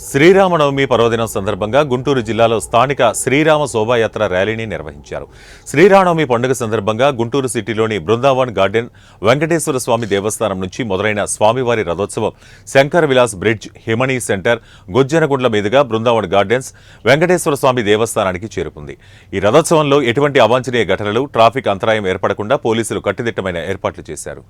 శ్రీరామనవమి పర్వదినం సందర్భంగా గుంటూరు జిల్లాలో స్థానిక శ్రీరామ శోభాయాత్ర ర్యాలీని నిర్వహించారు. శ్రీరామనవమి పండుగ సందర్భంగా గుంటూరు సిటీలోని బృందావన్ గార్డెన్, వెంకటేశ్వర స్వామి దేవస్థానం నుంచి మొదలైన స్వామివారి రథోత్సవం శంకర్ విలాస్ బ్రిడ్జ్, హిమనీ సెంటర్, గుజ్జనగుండ్ల మీదుగా బృందావన్ గార్డెన్స్, వెంకటేశ్వర స్వామి దేవస్థానానికి చేరుకుంది. ఈ రథోత్సవంలో ఎటువంటి అవాంఛనీయ ఘటనలు, ట్రాఫిక్ అంతరాయం ఏర్పడకుండా పోలీసులు కట్టుదిట్టమైన ఏర్పాట్లు చేశారు.